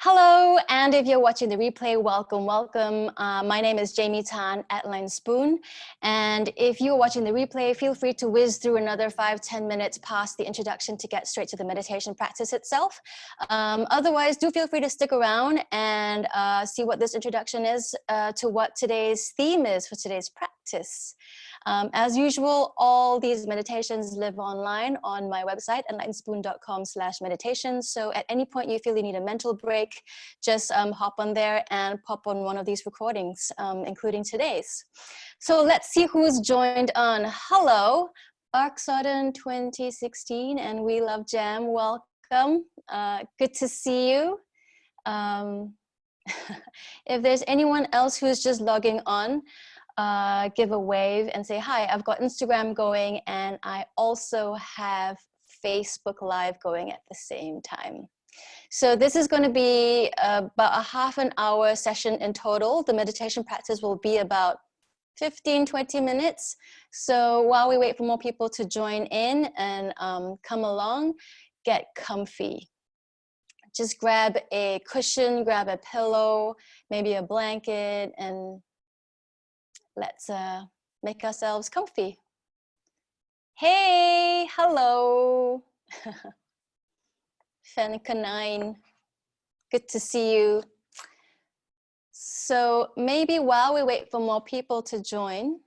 Hello, and if you're watching the replay, welcome, welcome. My name is Jamie Tan at Line Spoon, and if you're watching the replay, feel free to whiz through another 5-10 minutes past the introduction to get straight to the meditation practice itself. Otherwise, do feel free to stick around and see what this introduction is to what today's theme is for today's practice. As usual, all these meditations live online on my website, enlightenspoon.com/meditation. So at any point you feel you need a mental break, just hop on there and pop on one of these recordings, including today's. So let's see who's joined on. Hello, Arc Sudden 2016 and We Love Jam, welcome. Good to see you. If there's anyone else who's just logging on, give a wave and say hi. I've got Instagram going and I also have Facebook Live going at the same time. So this is going to be about a half an hour session in total. The meditation practice will be about 15-20 minutes. So while we wait for more people to join in and come along, get comfy. Just grab a cushion, grab a pillow, maybe a blanket, and let's make ourselves comfy. Hey, hello. Fennicanine, good to see you. So maybe while we wait for more people to join,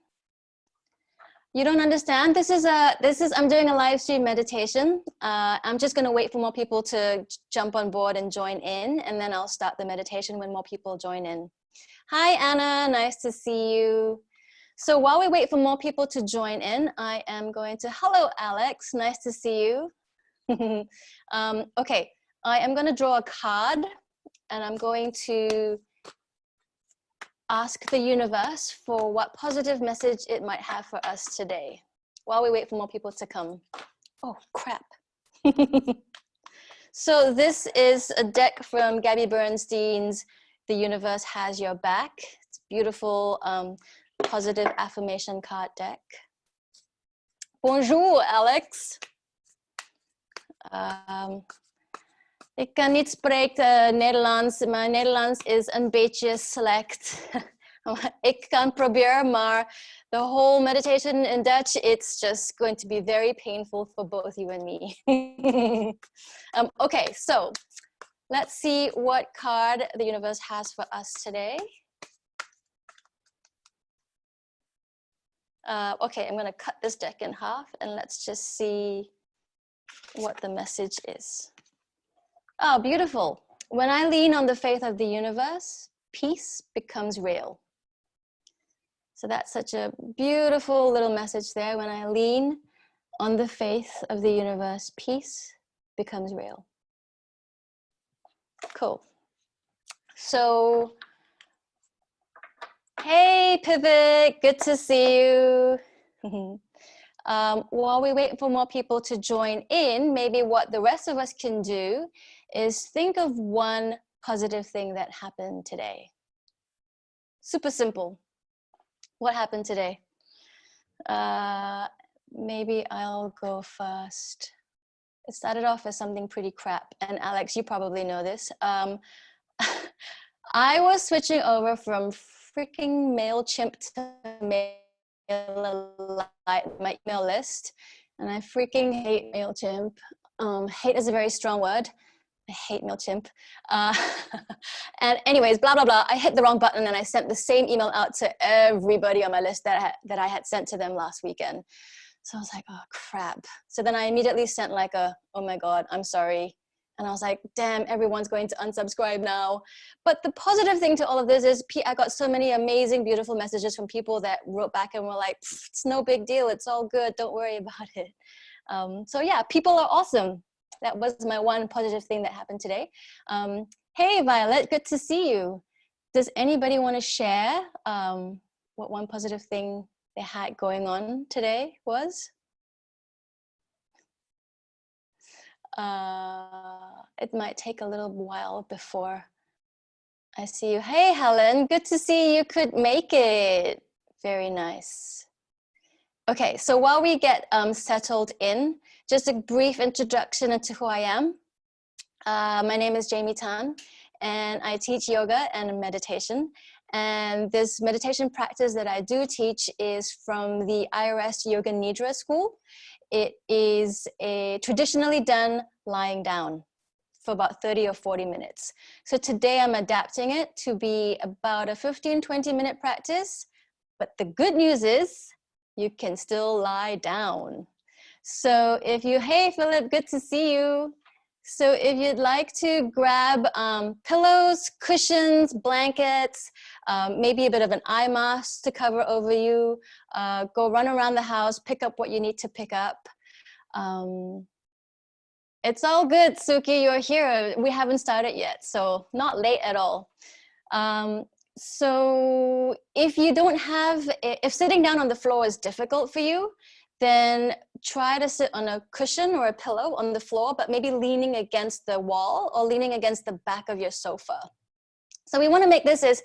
you don't understand? I'm doing a live stream meditation. I'm just gonna wait for more people to jump on board and join in, and then I'll start the meditation when more people join in. Hi, Anna, nice to see you. So while we wait for more people to join in, I am going to, hello, Alex, nice to see you. Okay, I am gonna draw a card and I'm going to ask the universe for what positive message it might have for us today while we wait for more people to come. Oh, crap. So this is a deck from Gabby Bernstein's The Universe Has Your Back. It's beautiful positive affirmation card deck. Bonjour, Alex. Ik kan niet spreken Nederlands. Mijn Nederlands is een beetje slecht. Ik kan proberen, maar the whole meditation in Dutch, it's just going to be very painful for both you and me. Okay, so let's see what card the universe has for us today. Okay, I'm going to cut this deck in half and let's just see what the message is. Oh, beautiful. When I lean on the faith of the universe, peace becomes real. So that's such a beautiful little message there. When I lean on the faith of the universe, peace becomes real. Cool. So, hey, Pivot, good to see you. While we wait for more people to join in, maybe what the rest of us can do is think of one positive thing that happened today. Super simple. What happened today? Maybe I'll go first. It started off as something pretty crap. And Alex, you probably know this. I was switching over from freaking MailChimp to my email list, and I freaking hate MailChimp. Hate is a very strong word. I hate MailChimp. And anyways, blah, blah, blah. I hit the wrong button and I sent the same email out to everybody on my list that I had sent to them last weekend. So I was like, oh, crap. So then I immediately sent like a, oh my God, I'm sorry. And I was like, damn, everyone's going to unsubscribe now. But the positive thing to all of this is I got so many amazing, beautiful messages from people that wrote back and were like, it's no big deal. It's all good. Don't worry about it. So yeah, people are awesome. That was my one positive thing that happened today. Hey, Violet, good to see you. Does anybody want to share what one positive thing they had going on today was? It might take a little while before I see you. Hey, Helen, good to see you could make it. Very nice. Okay, so while we get settled in, just a brief introduction into who I am. My name is Jamie Tan, and I teach yoga and meditation. And this meditation practice that I do teach is from the IRS Yoga Nidra school. It is traditionally done lying down for about 30 or 40 minutes. So today I'm adapting it to be about a 15-20 minute practice. But the good news is you can still lie down. So if you, hey Philip, good to see you. So if you'd like to grab pillows, cushions, blankets, maybe a bit of an eye mask to cover over you, go run around the house, pick up what you need to pick up. It's all good, Suki, you're here. We haven't started yet, so not late at all. So if you don't have, if sitting down on the floor is difficult for you, then try to sit on a cushion or a pillow on the floor, but maybe leaning against the wall or leaning against the back of your sofa. So we want to make this as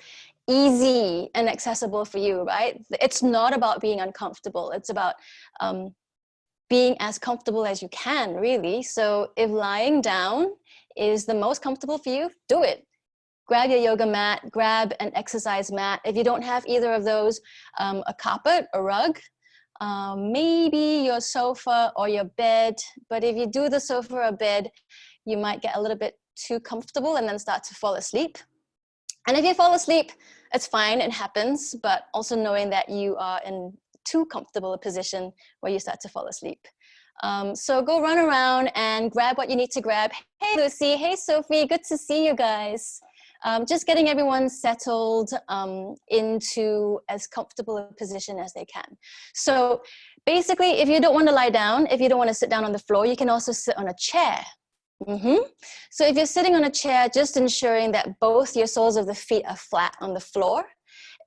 easy and accessible for you, right? It's not about being uncomfortable. It's about being as comfortable as you can, really. So if lying down is the most comfortable for you, do it. Grab your yoga mat, grab an exercise mat. If you don't have either of those, a carpet, a rug, maybe your sofa or your bed. But if you do the sofa or bed, you might get a little bit too comfortable and then start to fall asleep. And if you fall asleep, it's fine, it happens, but also knowing that you are in too comfortable a position where you start to fall asleep. So go run around and grab what you need to grab. Hey Lucy, hey Sophie, good to see you guys. Just getting everyone settled into as comfortable a position as they can. So basically, if you don't want to lie down, if you don't want to sit down on the floor, you can also sit on a chair. So if you're sitting on a chair, just ensuring that both your soles of the feet are flat on the floor.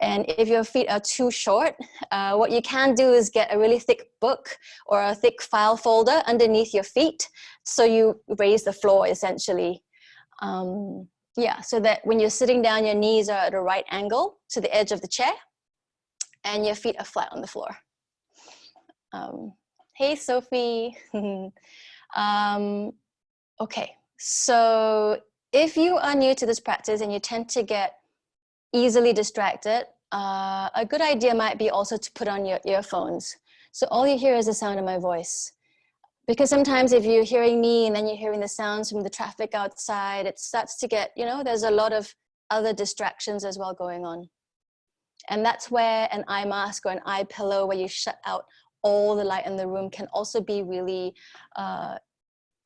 And if your feet are too short, what you can do is get a really thick book or a thick file folder underneath your feet. So you raise the floor essentially. Yeah, so that when you're sitting down, your knees are at a right angle to the edge of the chair and your feet are flat on the floor. Hey, Sophie. Okay, so if you are new to this practice and you tend to get easily distracted, a good idea might be also to put on your earphones. So all you hear is the sound of my voice. Because sometimes if you're hearing me and then you're hearing the sounds from the traffic outside, it starts to get, there's a lot of other distractions as well going on. And that's where an eye mask or an eye pillow where you shut out all the light in the room can also be really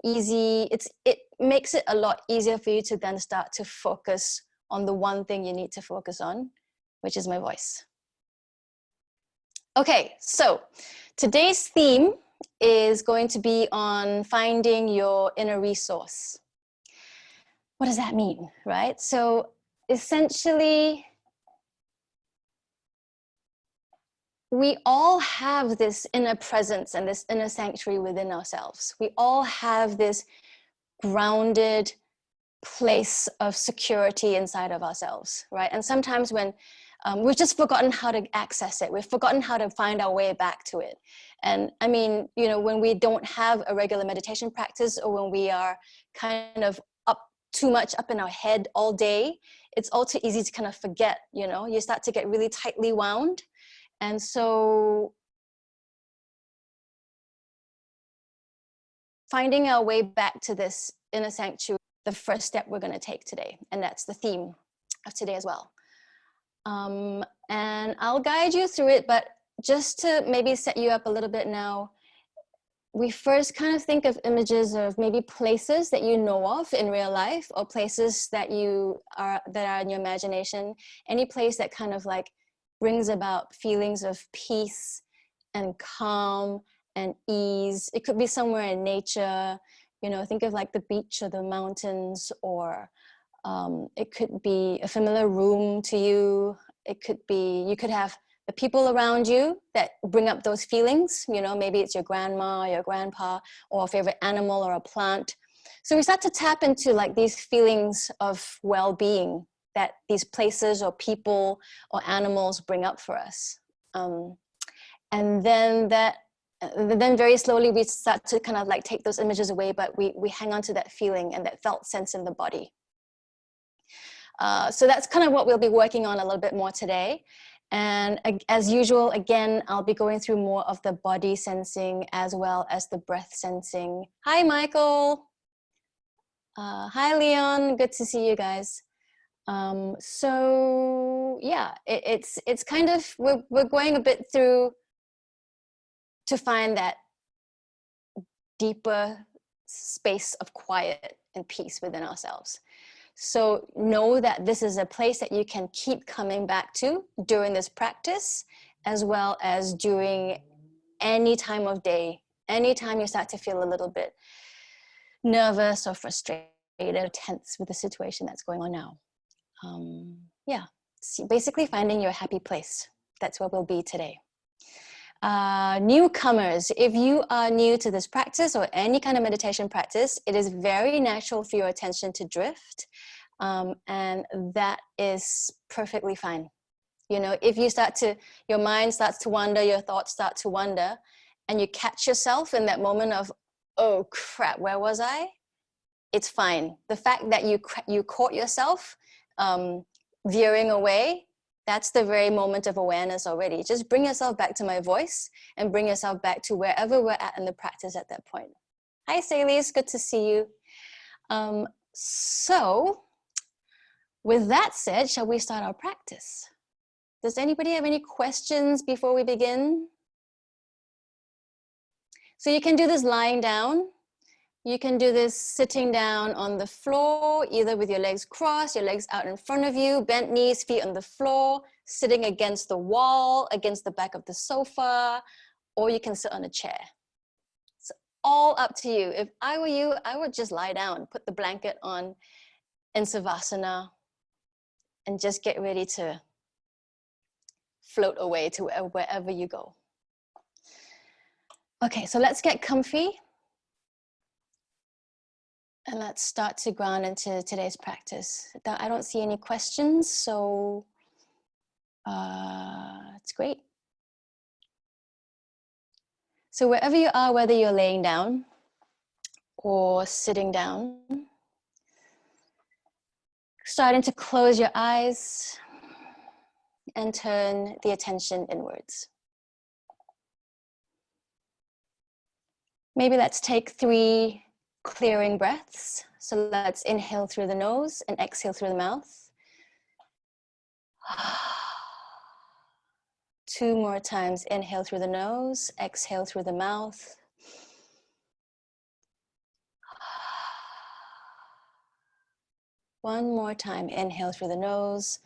easy. It makes it a lot easier for you to then start to focus on the one thing you need to focus on, which is my voice. Okay, so today's theme is going to be on finding your inner resource. What does that mean, right? So essentially, we all have this inner presence and this inner sanctuary within ourselves. We all have this grounded place of security inside of ourselves, right? And sometimes when we've just forgotten how to access it, we've forgotten how to find our way back to it. And I mean, when we don't have a regular meditation practice, or when we are kind of too much up in our head all day, it's all too easy to kind of forget, you start to get really tightly wound. And so finding our way back to this inner sanctuary, the first step we're going to take today. And that's the theme of today as well. And I'll guide you through it, but just to maybe set you up a little bit now, we first kind of think of images of maybe places that you know of in real life, or places that are in your imagination, any place that kind of like brings about feelings of peace and calm and ease. It could be somewhere in nature, think of like the beach or the mountains, or it could be a familiar room to you. It could be, you could have the people around you that bring up those feelings. Maybe it's your grandma, your grandpa, or a favorite animal or a plant. So we start to tap into like these feelings of well-being that these places or people or animals bring up for us. And then very slowly we start to kind of like take those images away, but we hang on to that feeling and that felt sense in the body. So that's kind of what we'll be working on a little bit more today. And as usual, again, I'll be going through more of the body sensing as well as the breath sensing. Hi, Michael. Hi, Leon. Good to see you guys. So yeah, it's kind of, we're going a bit through to find that deeper space of quiet and peace within ourselves. So know that this is a place that you can keep coming back to during this practice, as well as during any time of day, anytime you start to feel a little bit nervous or frustrated or tense with the situation that's going on now. Yeah, so basically finding your happy place. That's where we'll be today. Newcomers, if you are new to this practice or any kind of meditation practice, it is very natural for your attention to drift, and that is perfectly fine. You know, if you start to, your mind starts to wander, your thoughts start to wander, and you catch yourself in that moment of, oh crap, where was I? It's fine. The fact that you caught yourself veering away, that's the very moment of awareness already. Just bring yourself back to my voice and bring yourself back to wherever we're at in the practice at that point. Hi, Salies, good to see you. So with that said, shall we start our practice? Does anybody have any questions before we begin? So you can do this lying down. You can do this sitting down on the floor, either with your legs crossed, your legs out in front of you, bent knees, feet on the floor, sitting against the wall, against the back of the sofa, or you can sit on a chair. It's all up to you. If I were you, I would just lie down, put the blanket on in Savasana, and just get ready to float away to wherever you go. Okay, so let's get comfy. And let's start to ground into today's practice. I don't see any questions, so it's great. So wherever you are, whether you're laying down or sitting down, starting to close your eyes and turn the attention inwards. Maybe let's take 3 clearing breaths. So let's inhale through the nose and exhale through the mouth. 2 more times, inhale through the nose, exhale through the mouth. One more time, inhale through the nose,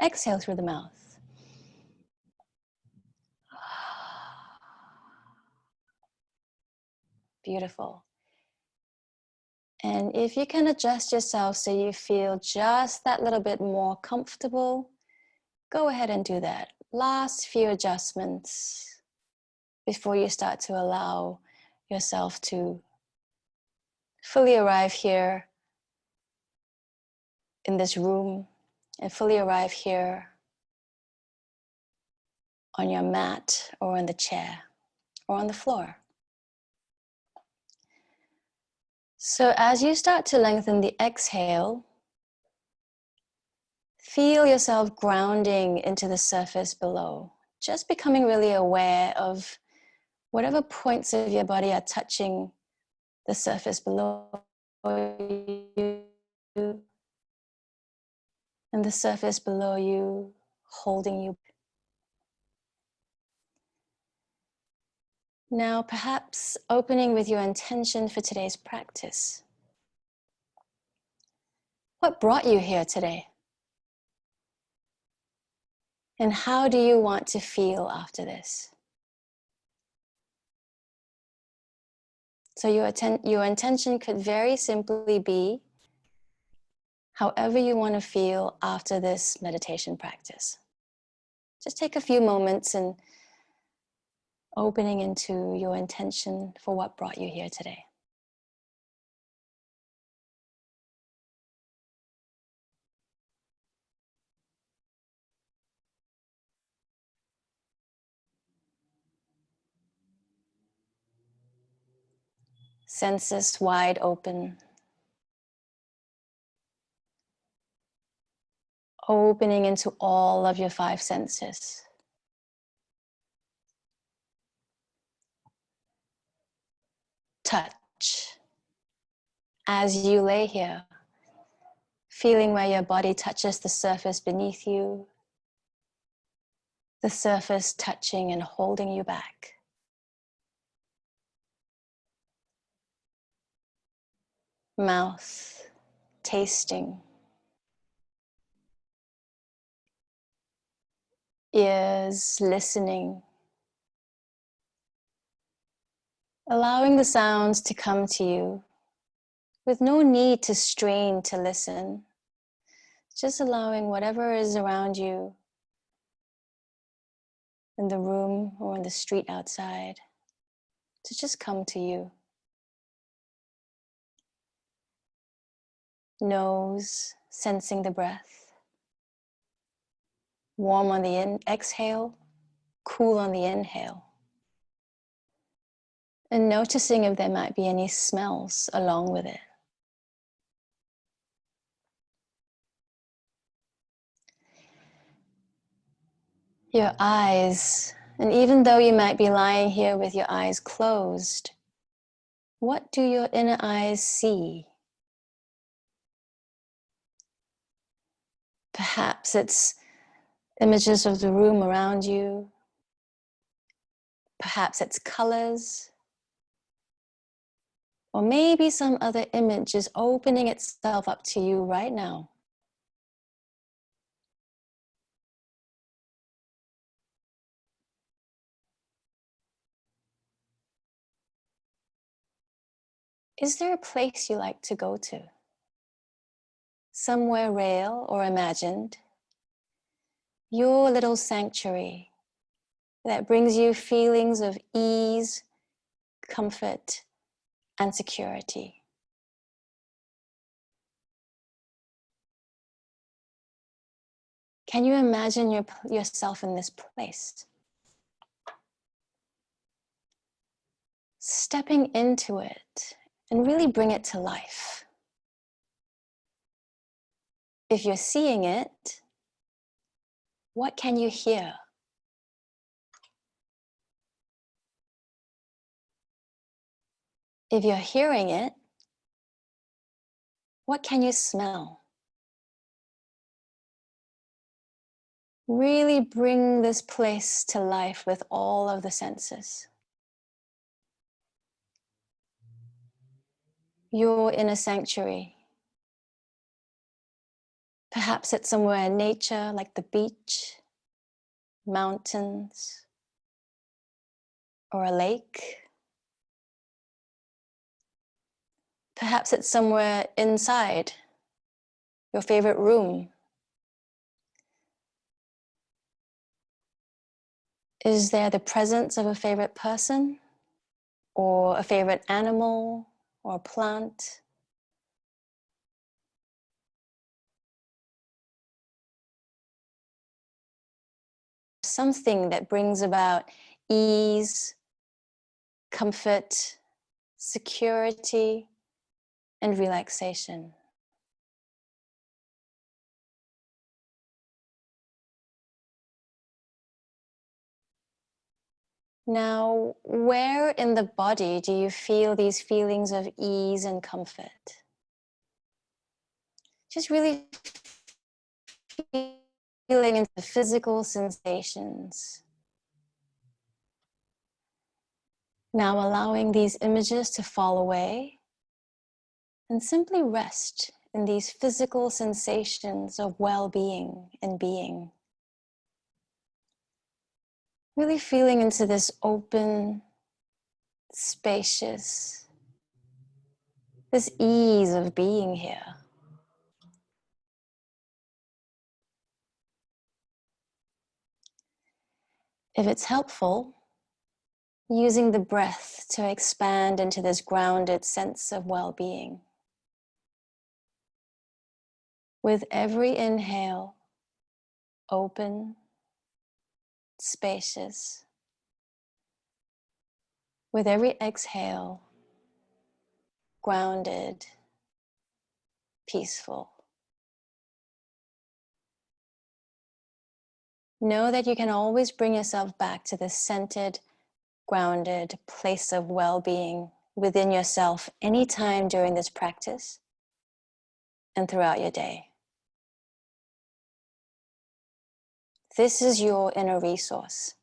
exhale through the mouth. Beautiful. And if you can adjust yourself so you feel just that little bit more comfortable, go ahead and do that. Last few adjustments before you start to allow yourself to fully arrive here in this room and fully arrive here on your mat or on the chair or on the floor. So as you start to lengthen the exhale, feel yourself grounding into the surface below, just becoming really aware of whatever points of your body are touching the surface below you, and the surface below you holding you. Now, perhaps opening with your intention for today's practice. What brought you here today? And how do you want to feel after this? So your intention could very simply be however you want to feel after this meditation practice. Just take a few moments and opening into your intention for what brought you here today. Senses wide open. opening into all of your 5 senses. Touch. As you lay here, feeling where your body touches the surface beneath you, the surface touching and holding you back. Mouth tasting. Ears listening. Allowing the sounds to come to you with no need to strain to listen. Just allowing whatever is around you in the room or in the street outside to just come to you. Nose, sensing the breath. Warm on the exhale, cool on the inhale. And noticing if there might be any smells along with it. Your eyes, and even though you might be lying here with your eyes closed, what do your inner eyes see? Perhaps it's images of the room around you. Perhaps it's colors. Or maybe some other image is opening itself up to you right now. Is there a place you like to go to? Somewhere real or imagined? Your little sanctuary that brings you feelings of ease, comfort, and security. Can you imagine yourself in this place? Stepping into it and really bring it to life. If you're seeing it, what can you hear? If you're hearing it, what can you smell? Really bring this place to life with all of the senses. Your inner sanctuary. Perhaps it's somewhere in nature like the beach, mountains, or a lake. Perhaps it's somewhere inside, your favorite room. Is there the presence of a favorite person, or a favorite animal, or plant? Something that brings about ease, comfort, security, and relaxation. Now, where in the body do you feel these feelings of ease and comfort? Just really feeling into the physical sensations. Now allowing these images to fall away and simply rest in these physical sensations of well-being and being. Really feeling into this open, spacious, this ease of being here. If it's helpful, using the breath to expand into this grounded sense of well-being. With every inhale, open, spacious. With every exhale, grounded, peaceful. know that you can always bring yourself back to this centered, grounded place of well-being within yourself anytime during this practice and throughout your day. This is your inner resource.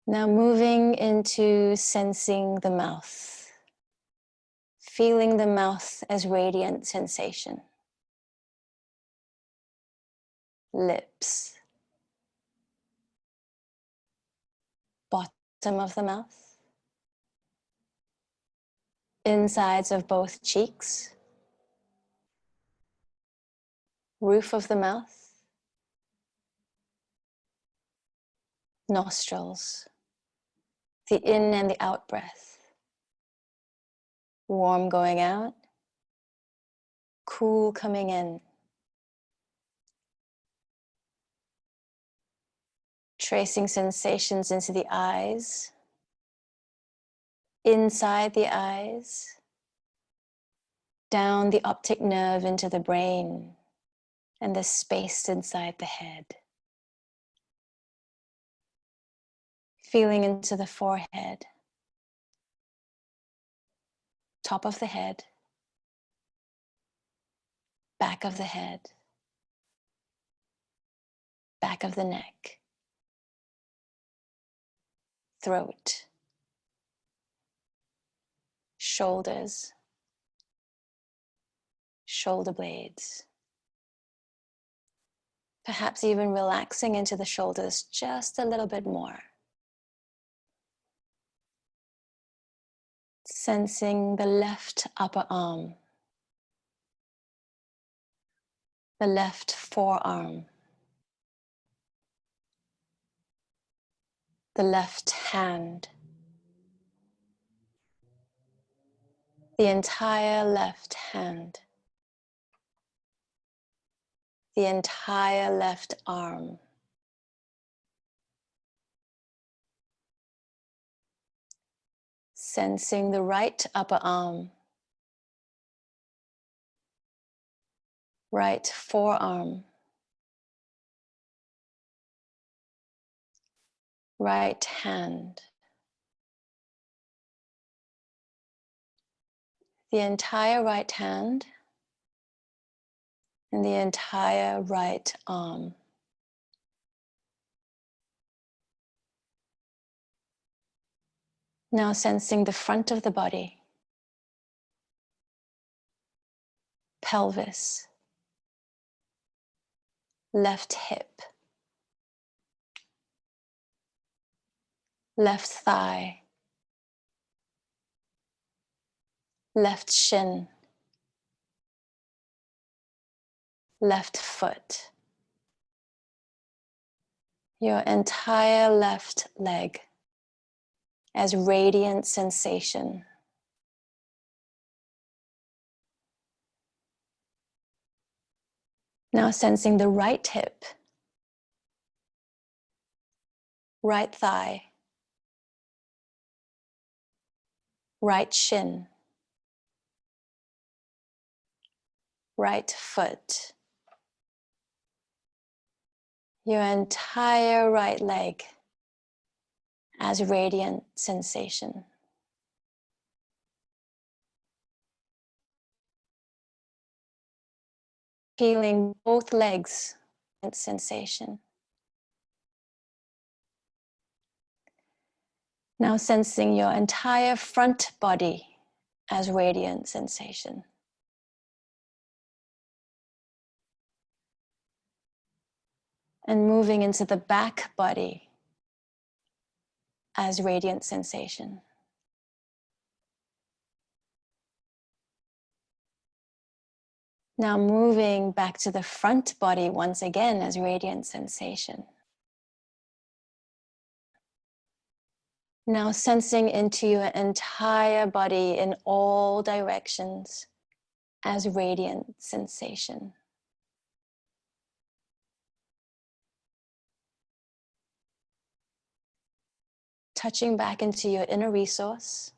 Now moving into sensing the mouth, feeling the mouth as radiant sensation, lips, bottom of the mouth, insides of both cheeks, roof of the mouth, nostrils, the in and the out breath, warm going out, cool coming in. Tracing sensations into the eyes, inside the eyes, down the optic nerve into the brain and the space inside the head. Feeling into the forehead, top of the head, back of the head, back of the neck, throat, shoulders, shoulder blades. Perhaps even relaxing into the shoulders just a little bit more. Sensing the left upper arm, the left forearm, the left hand, the entire left hand, the entire left arm, sensing the right upper arm, right forearm, right hand, the entire right hand, and the entire right arm. Now sensing the front of the body, pelvis, left hip, left thigh, left shin, left foot, your entire left leg as radiant sensation. Now sensing the right hip, right thigh, right shin, right foot, your entire right leg as radiant sensation. Feeling both legs and sensation. Now sensing your entire front body as radiant sensation. And moving into the back body as radiant sensation. Now moving back to the front body once again as radiant sensation. Now sensing into your entire body in all directions as radiant sensation. Touching back into your inner resource,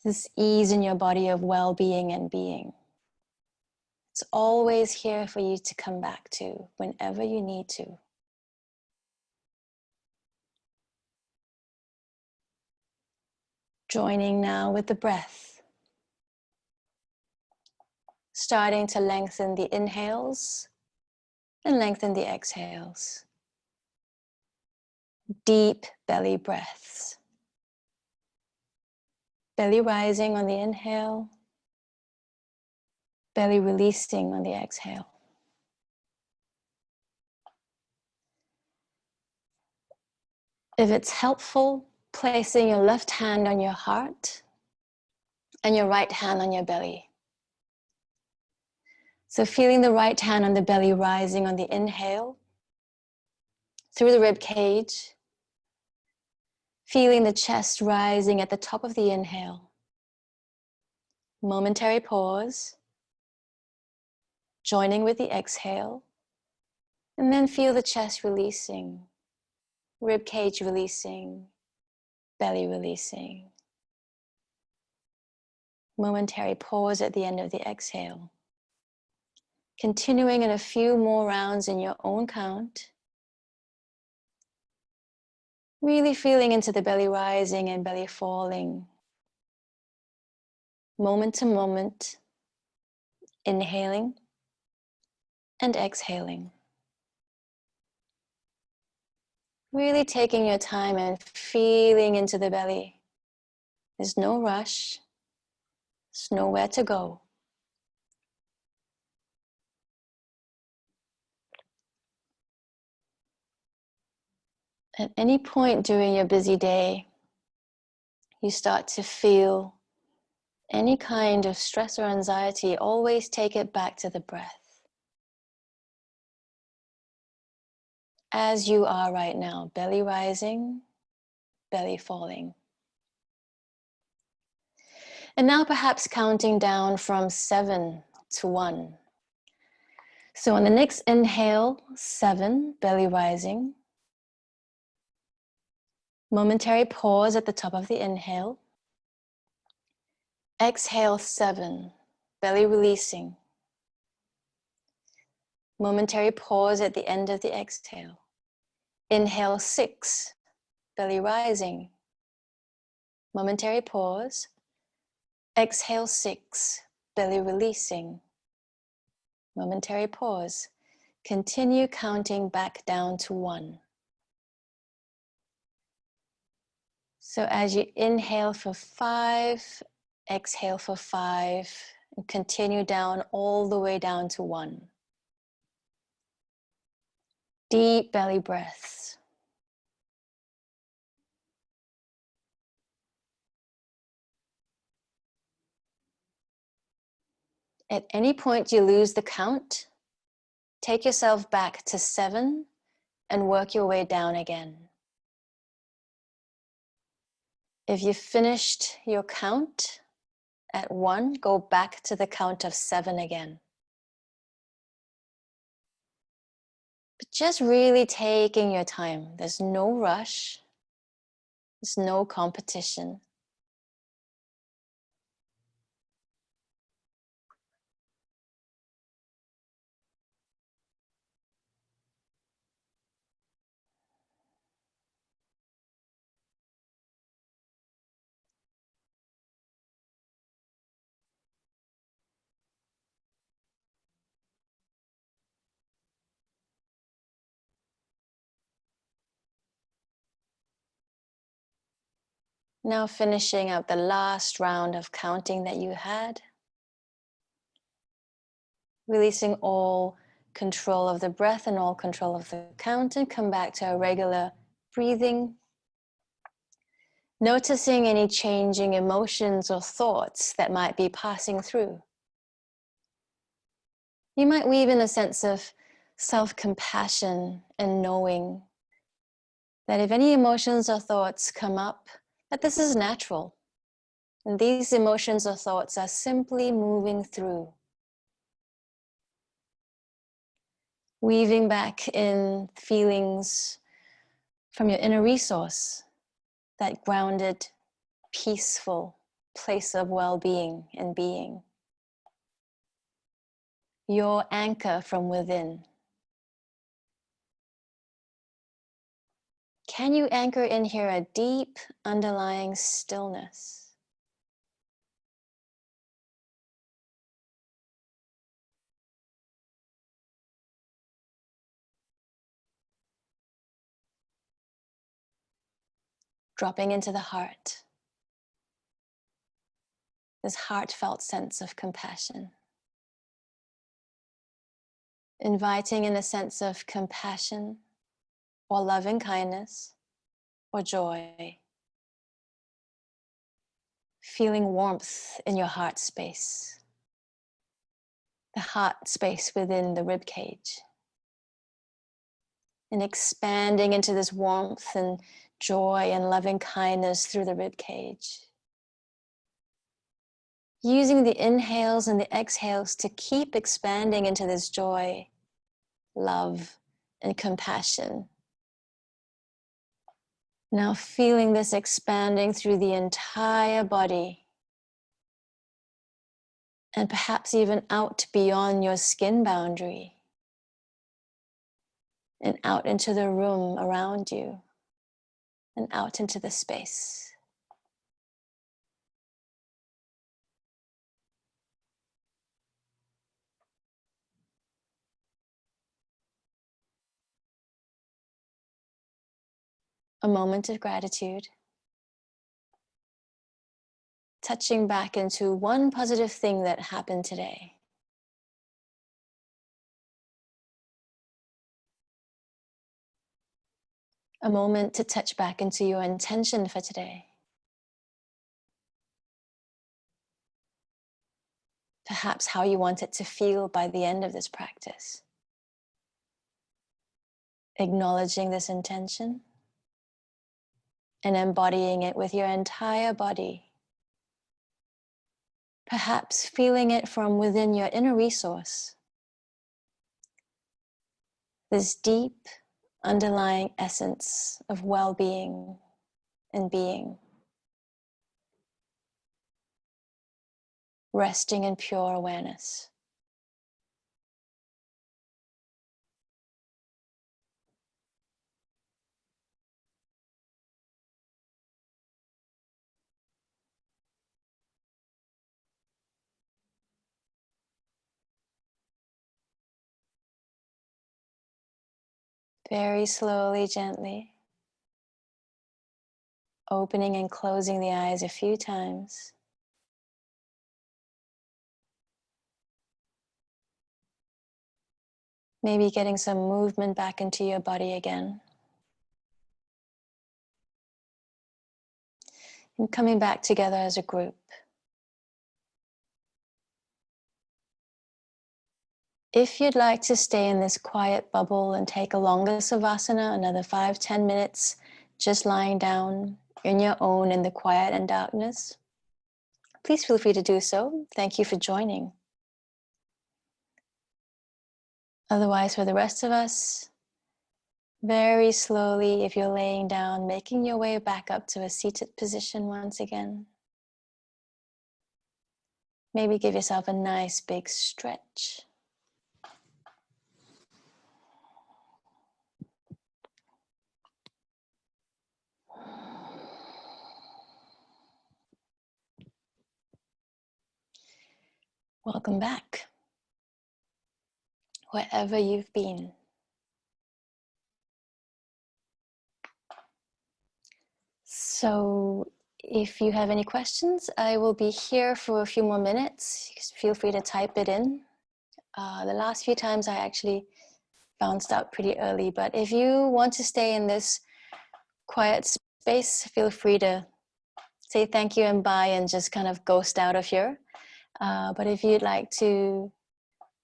This ease in your body of well-being and being. It's always here for you to come back to whenever you need to. Joining now with the breath. Starting to lengthen the inhales and lengthen the exhales. Deep belly breaths. Belly rising on the inhale. Belly releasing on the exhale. If it's helpful, placing your left hand on your heart and your right hand on your belly. So feeling the right hand on the belly rising on the inhale through the rib cage. Feeling the chest rising at the top of the inhale. Momentary pause. Joining with the exhale. And then feel the chest releasing. Rib cage releasing. Belly releasing. Momentary pause at the end of the exhale. Continuing in a few more rounds in your own count. Really feeling into the belly rising and belly falling. Moment to moment. Inhaling and exhaling. Really taking your time and feeling into the belly. There's no rush. There's nowhere to go. At any point during your busy day, you start to feel any kind of stress or anxiety, always take it back to the breath. As you are right now, belly rising, belly falling. And now perhaps counting down from 7 to 1. So on the next inhale, 7, belly rising. Momentary pause at the top of the inhale. Exhale, 7, belly releasing. Momentary pause at the end of the exhale. Inhale, 6, belly rising. Momentary pause. Exhale, 6, belly releasing. Momentary pause. Continue counting back down to 1. So as you inhale for 5, exhale for 5, and continue down all the way down to 1. Deep belly breaths. At any point you lose the count, take yourself back to 7 and work your way down again. If you finished your count at 1, go back to the count of 7 again. But just really taking your time. There's no rush. There's no competition. Now finishing up the last round of counting that you had. Releasing all control of the breath and all control of the count, and come back to a regular breathing. Noticing any changing emotions or thoughts that might be passing through. You might weave in a sense of self-compassion and knowing that if any emotions or thoughts come up, that this is natural. And these emotions or thoughts are simply moving through. Weaving back in feelings from your inner resource, that grounded, peaceful place of well-being and being. Your anchor from within. Can you anchor in here a deep underlying stillness? Dropping into the heart. This heartfelt sense of compassion. Inviting in a sense of compassion or loving kindness or joy. Feeling warmth in your heart space. The heart space within the rib cage. And expanding into this warmth and joy and loving kindness through the rib cage. Using the inhales and the exhales to keep expanding into this joy, love, and compassion. Now feeling this expanding through the entire body. And perhaps even out beyond your skin boundary. And out into the room around you. And out into the space. A moment of gratitude. Touching back into one positive thing that happened today. A moment to touch back into your intention for today. Perhaps how you want it to feel by the end of this practice. Acknowledging this intention and embodying it with your entire body. Perhaps feeling it from within your inner resource. This deep underlying essence of well-being and being. Resting in pure awareness. Very slowly, gently, opening and closing the eyes a few times. Maybe getting some movement back into your body again. And coming back together as a group. If you'd like to stay in this quiet bubble and take a longer savasana, another 5-10 minutes, just lying down in your own in the quiet and darkness, please feel free to do so. Thank you for joining. Otherwise, for the rest of us, very slowly, if you're laying down, making your way back up to a seated position once again. Maybe give yourself a nice big stretch. Welcome back, wherever you've been. So if you have any questions, I will be here for a few more minutes. Feel free to type it in. The last few times I actually bounced out pretty early, but if you want to stay in this quiet space, feel free to say thank you and bye and just kind of ghost out of here. But if you'd like to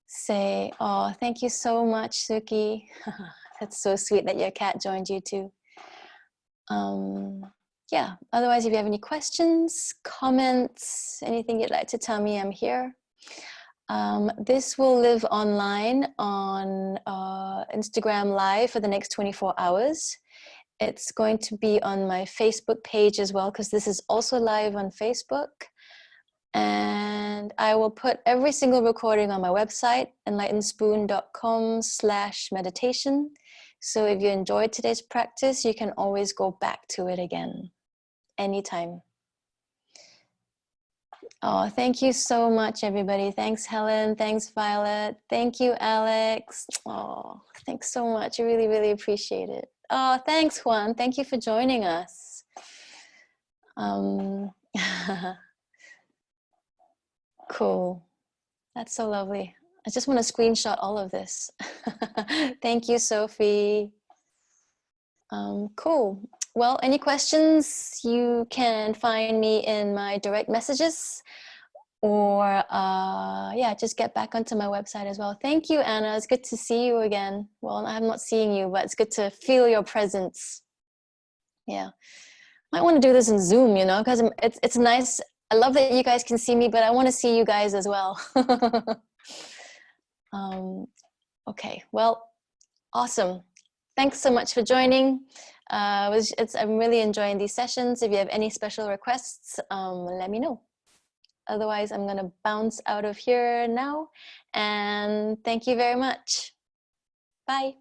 say, oh, thank you so much, Suki. That's so sweet that your cat joined you too. Yeah, otherwise, if you have any questions, comments, anything you'd like to tell me, I'm here. This will live online on Instagram Live for the next 24 hours. It's going to be on my Facebook page as well, because this is also live on Facebook. And I will put every single recording on my website, enlightenspoon.com/meditation. So if you enjoyed today's practice, you can always go back to it again, anytime. Oh, thank you so much, everybody. Thanks, Helen. Thanks, Violet. Thank you, Alex. Oh, thanks so much. I really, really appreciate it. Oh, thanks, Juan. Thank you for joining us. Cool. That's so lovely. I just want to screenshot all of this. Thank you, Sophie. Cool. Well, any questions, you can find me in my direct messages, or yeah, just get back onto my website as well. Thank you, Anna. It's good to see you again. Well, I'm not seeing you, but it's good to feel your presence. Yeah. I want to do this in Zoom, you know, because it's nice. I love that you guys can see me, but I want to see you guys as well. Okay, well, awesome. Thanks so much for joining. I'm really enjoying these sessions. If you have any special requests, let me know. Otherwise, I'm going to bounce out of here now. And thank you very much. Bye.